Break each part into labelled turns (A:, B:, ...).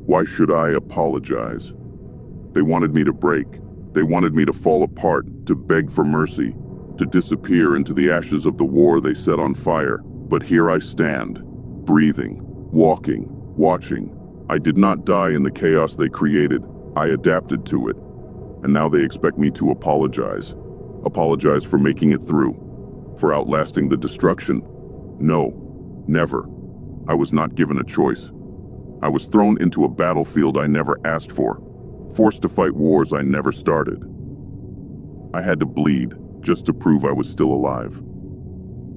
A: Why should I apologize? They wanted me to break. They wanted me to fall apart, to beg for mercy, to disappear into the ashes of the war they set on fire. But here I stand, breathing, walking, watching. I did not die in the chaos they created. I adapted to it. And now they expect me to apologize. Apologize for making it through, for outlasting the destruction. No, never. I was not given a choice. I was thrown into a battlefield I never asked for, forced to fight wars I never started. I had to bleed just to prove I was still alive.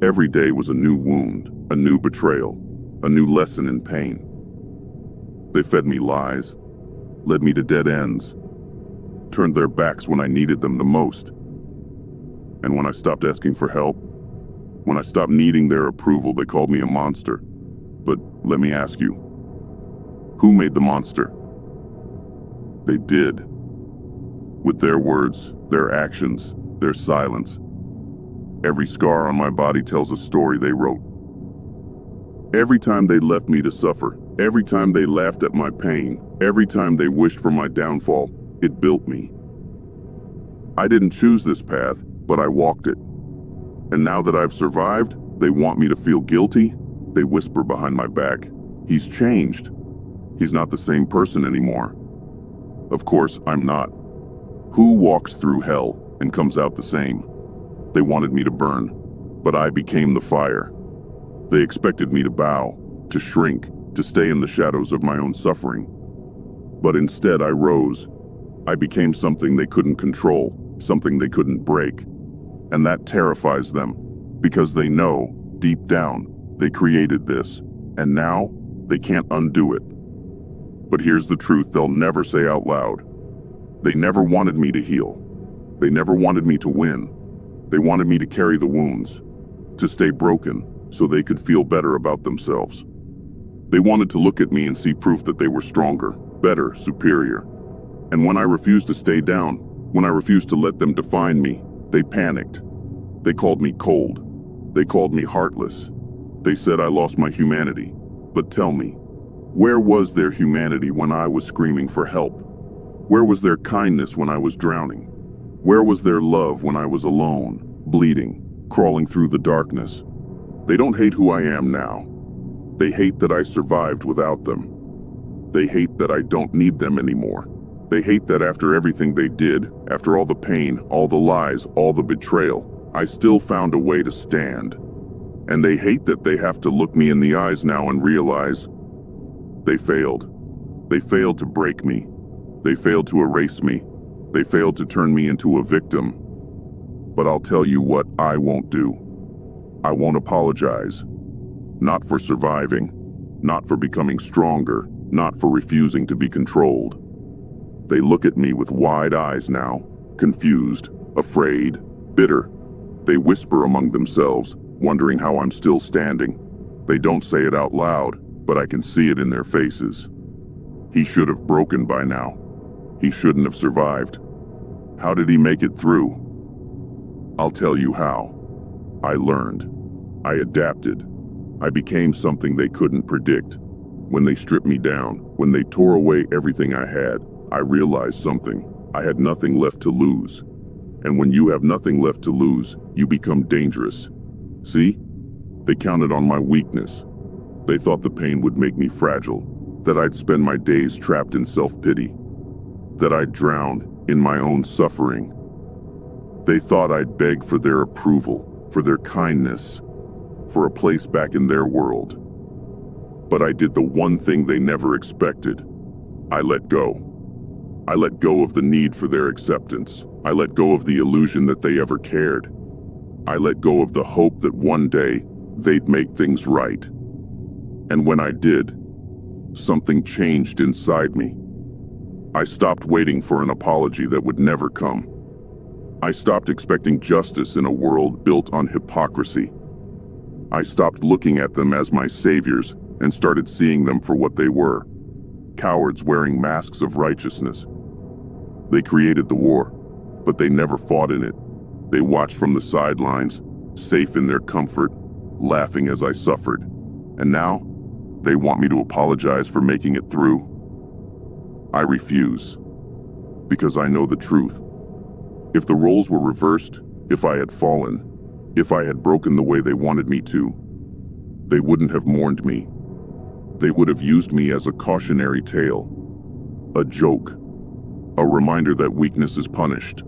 A: Every day was a new wound, a new betrayal, a new lesson in pain. They fed me lies, led me to dead ends, turned their backs when I needed them the most. And when I stopped asking for help, when I stopped needing their approval, they called me a monster. But let me ask you, who made the monster? They did. With their words, their actions, their silence. Every scar on my body tells a story they wrote. Every time they left me to suffer, every time they laughed at my pain, every time they wished for my downfall, it built me. I didn't choose this path, but I walked it. And now that I've survived, they want me to feel guilty. They whisper behind my back, "He's changed. He's not the same person anymore." Of course, I'm not. Who walks through hell and comes out the same? They wanted me to burn, but I became the fire. They expected me to bow, to shrink, to stay in the shadows of my own suffering. But instead I rose. I became something they couldn't control, something they couldn't break. And that terrifies them, because they know, deep down, they created this, and now they can't undo it. But here's the truth they'll never say out loud. They never wanted me to heal. They never wanted me to win. They wanted me to carry the wounds, to stay broken, so they could feel better about themselves. They wanted to look at me and see proof that they were stronger, better, superior. And when I refused to stay down, when I refused to let them define me, they panicked. They called me cold. They called me heartless. They said I lost my humanity. But tell me, where was their humanity when I was screaming for help? Where was their kindness when I was drowning? Where was their love when I was alone, bleeding, crawling through the darkness? They don't hate who I am now. They hate that I survived without them. They hate that I don't need them anymore. They hate that after everything they did, after all the pain, all the lies, all the betrayal, I still found a way to stand. And they hate that they have to look me in the eyes now and realize they failed. They failed to break me. They failed to erase me. They failed to turn me into a victim. But I'll tell you what I won't do. I won't apologize. Not for surviving, not for becoming stronger, not for refusing to be controlled. They look at me with wide eyes now, confused, afraid, bitter. They whisper among themselves, wondering how I'm still standing. They don't say it out loud, but I can see it in their faces. He should have broken by now. He shouldn't have survived. How did he make it through? I'll tell you how. I learned. I adapted. I became something they couldn't predict. When they stripped me down, when they tore away everything I had, I realized something. I had nothing left to lose. And when you have nothing left to lose, you become dangerous. See? They counted on my weakness. They thought the pain would make me fragile, that I'd spend my days trapped in self-pity, that I'd drown in my own suffering. They thought I'd beg for their approval, for their kindness, for a place back in their world. But I did the one thing they never expected. I let go. I let go of the need for their acceptance. I let go of the illusion that they ever cared. I let go of the hope that one day they'd make things right. And when I did, something changed inside me. I stopped waiting for an apology that would never come. I stopped expecting justice in a world built on hypocrisy. I stopped looking at them as my saviors and started seeing them for what they were, cowards wearing masks of righteousness. They created the war, but they never fought in it. They watched from the sidelines, safe in their comfort, laughing as I suffered. And now, they want me to apologize for making it through. I refuse. Because I know the truth. If the roles were reversed, if I had fallen, if I had broken the way they wanted me to, they wouldn't have mourned me. They would have used me as a cautionary tale, a joke, a reminder that weakness is punished.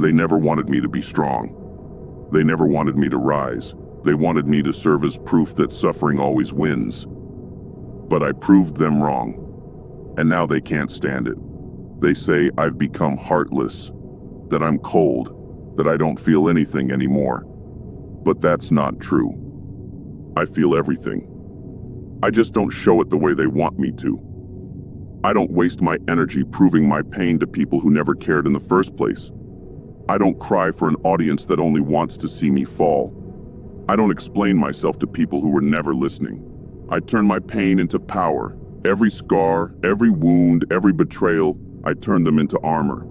A: They never wanted me to be strong. They never wanted me to rise. They wanted me to serve as proof that suffering always wins. But I proved them wrong, and now they can't stand it. They say I've become heartless, that I'm cold, that I don't feel anything anymore. But that's not true. I feel everything. I just don't show it the way they want me to. I don't waste my energy proving my pain to people who never cared in the first place. I don't cry for an audience that only wants to see me fall. I don't explain myself to people who were never listening. I turn my pain into power. Every scar, every wound, every betrayal, I turn them into armor.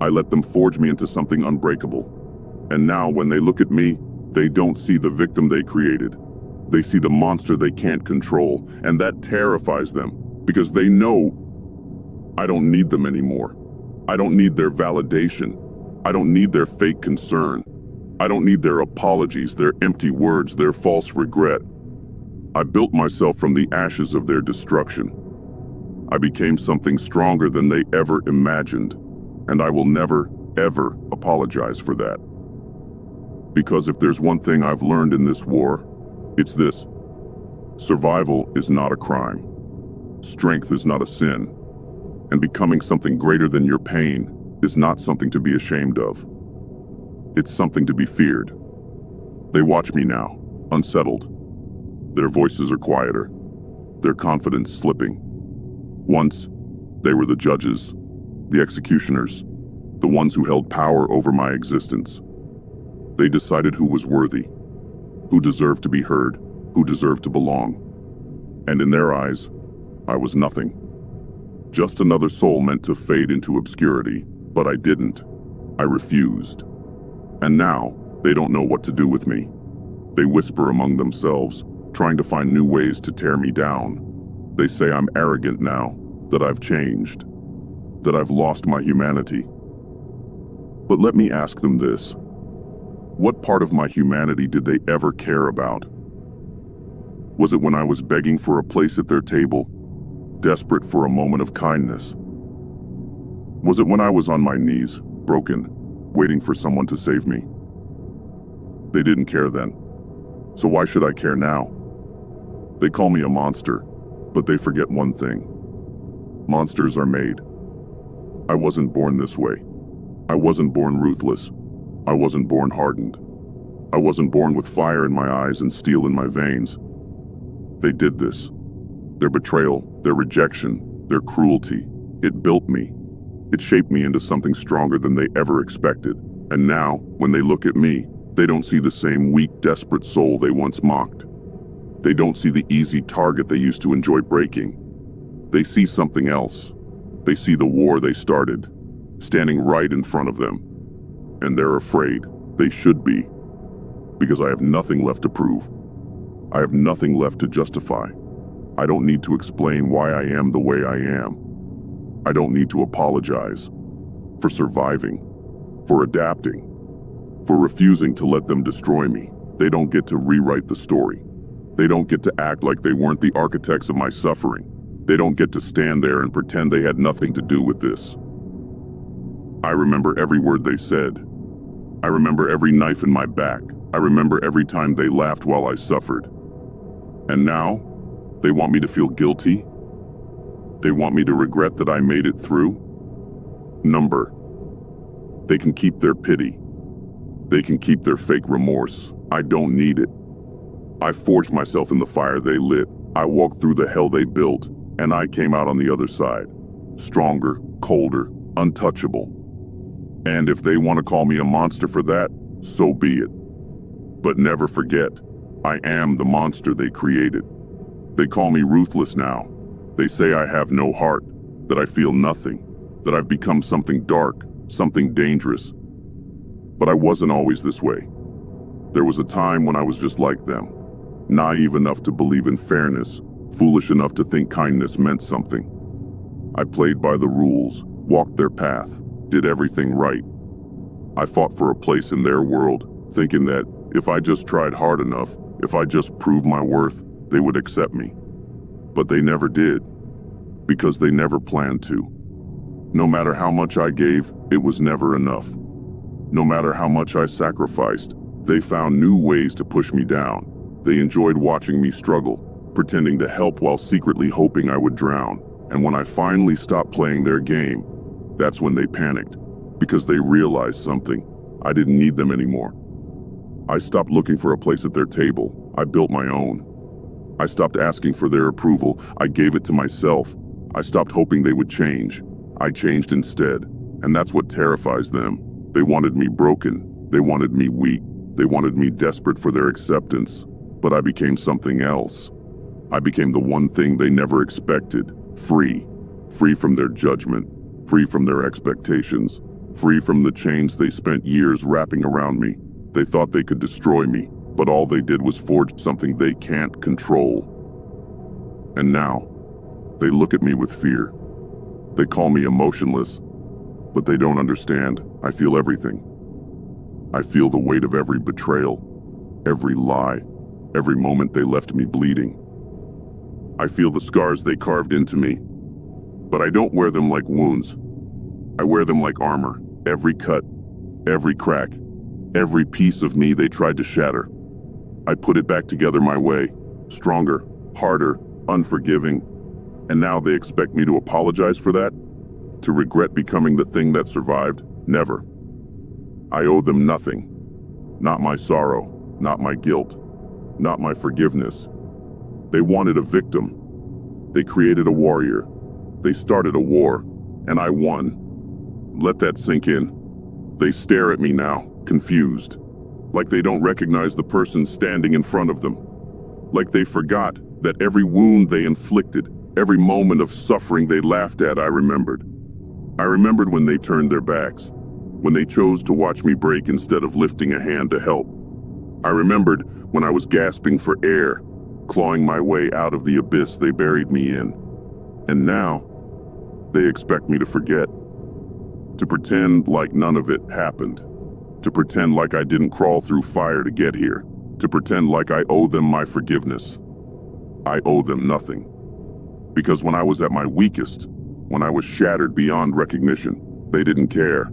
A: I let them forge me into something unbreakable. And now when they look at me, they don't see the victim they created. They see the monster they can't control, and that terrifies them because they know I don't need them anymore. I don't need their validation. I don't need their fake concern. I don't need their apologies, their empty words, their false regret. I built myself from the ashes of their destruction. I became something stronger than they ever imagined, and I will never, ever apologize for that. Because if there's one thing I've learned in this war, it's this: survival is not a crime. Strength is not a sin. And becoming something greater than your pain is not something to be ashamed of. It's something to be feared. They watch me now, unsettled. Their voices are quieter, their confidence slipping. Once, they were the judges, the executioners, the ones who held power over my existence. They decided who was worthy, who deserved to be heard, who deserved to belong. And in their eyes, I was nothing. Just another soul meant to fade into obscurity, but I didn't. I refused. And now, they don't know what to do with me. They whisper among themselves, trying to find new ways to tear me down. They say I'm arrogant now, that I've changed, that I've lost my humanity. But let me ask them this: what part of my humanity did they ever care about? Was it when I was begging for a place at their table, desperate for a moment of kindness? Was it when I was on my knees, broken, waiting for someone to save me? They didn't care then. So why should I care now? They call me a monster, but they forget one thing. Monsters are made. I wasn't born this way. I wasn't born ruthless. I wasn't born hardened. I wasn't born with fire in my eyes and steel in my veins. They did this. Their betrayal, their rejection, their cruelty, it built me. It shaped me into something stronger than they ever expected. And now, when they look at me, they don't see the same weak, desperate soul they once mocked. They don't see the easy target they used to enjoy breaking. They see something else. They see the war they started, standing right in front of them. And they're afraid. They should be. Because I have nothing left to prove. I have nothing left to justify. I don't need to explain why I am the way I am. I don't need to apologize for surviving, for adapting, for refusing to let them destroy me. They don't get to rewrite the story. They don't get to act like they weren't the architects of my suffering. They don't get to stand there and pretend they had nothing to do with this. I remember every word they said. I remember every knife in my back. I remember every time they laughed while I suffered. And now, they want me to feel guilty. They want me to regret that I made it through. Number. They can keep their pity. They can keep their fake remorse. I don't need it. I forged myself in the fire they lit. I walked through the hell they built, and I came out on the other side. Stronger, colder, untouchable. And if they want to call me a monster for that, so be it. But never forget, I am the monster they created. They call me ruthless now. They say I have no heart, that I feel nothing, that I've become something dark, something dangerous. But I wasn't always this way. There was a time when I was just like them, naive enough to believe in fairness, foolish enough to think kindness meant something. I played by the rules, walked their path, did everything right. I fought for a place in their world, thinking that if I just tried hard enough, if I just proved my worth, they would accept me. But they never did, because they never planned to. No matter how much I gave, it was never enough. No matter how much I sacrificed, they found new ways to push me down. They enjoyed watching me struggle, pretending to help while secretly hoping I would drown. And when I finally stopped playing their game, that's when they panicked, because they realized something. I didn't need them anymore. I stopped looking for a place at their table. I built my own. I stopped asking for their approval. I gave it to myself. I stopped hoping they would change. I changed instead, and that's what terrifies them. They wanted me broken. They wanted me weak. They wanted me desperate for their acceptance. But I became something else. I became the one thing they never expected. Free. Free from their judgment. Free from their expectations. Free from the chains they spent years wrapping around me. They thought they could destroy me, but all they did was forge something they can't control. And now, they look at me with fear. They call me emotionless, but they don't understand. I feel everything. I feel the weight of every betrayal, every lie, every moment they left me bleeding. I feel the scars they carved into me, but I don't wear them like wounds. I wear them like armor. Every cut, every crack, every piece of me they tried to shatter. I put it back together my way, stronger, harder, unforgiving. And now they expect me to apologize for that? To regret becoming the thing that survived? Never. I owe them nothing. Not my sorrow, not my guilt, not my forgiveness. They wanted a victim. They created a warrior. They started a war, and I won. Let that sink in. They stare at me now, confused, like they don't recognize the person standing in front of them. Like they forgot that every wound they inflicted, every moment of suffering they laughed at, I remembered. I remembered when they turned their backs, when they chose to watch me break instead of lifting a hand to help. I remembered when I was gasping for air, clawing my way out of the abyss they buried me in. And now, they expect me to forget. To pretend like none of it happened. To pretend like I didn't crawl through fire to get here. To pretend like I owe them my forgiveness. I owe them nothing. Because when I was at my weakest, when I was shattered beyond recognition, they didn't care.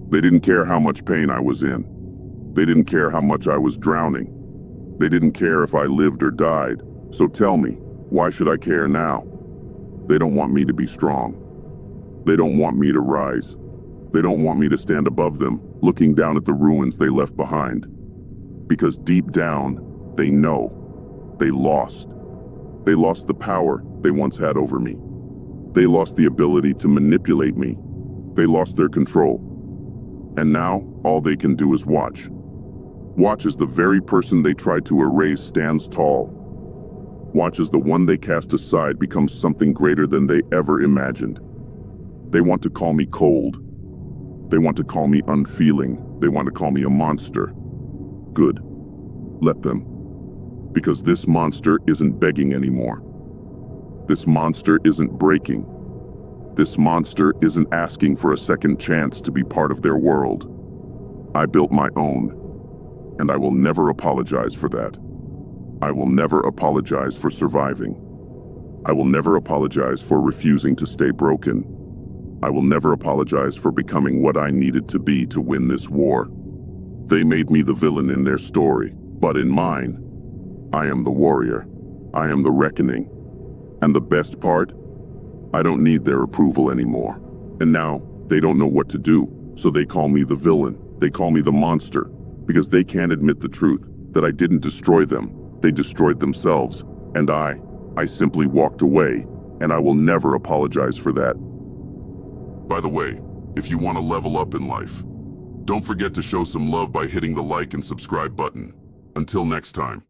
A: They didn't care how much pain I was in. They didn't care how much I was drowning. They didn't care if I lived or died. So tell me, why should I care now? They don't want me to be strong. They don't want me to rise. They don't want me to stand above them, looking down at the ruins they left behind. Because deep down, they know. They lost. They lost the power they once had over me. They lost the ability to manipulate me. They lost their control. And now, all they can do is watch. Watch as the very person they tried to erase stands tall. Watch as the one they cast aside becomes something greater than they ever imagined. They want to call me cold. They want to call me unfeeling. They want to call me a monster. Good. Let them. Because this monster isn't begging anymore. This monster isn't breaking. This monster isn't asking for a second chance to be part of their world. I built my own, and I will never apologize for that. I will never apologize for surviving. I will never apologize for refusing to stay broken. I will never apologize for becoming what I needed to be to win this war. They made me the villain in their story, but in mine, I am the warrior. I am the reckoning. And the best part? I don't need their approval anymore. And now, they don't know what to do, so they call me the villain. They call me the monster, because they can't admit the truth, that I didn't destroy them. They destroyed themselves, and I simply walked away, and I will never apologize for that. By the way, if you want to level up in life, don't forget to show some love by hitting the like and subscribe button. Until next time.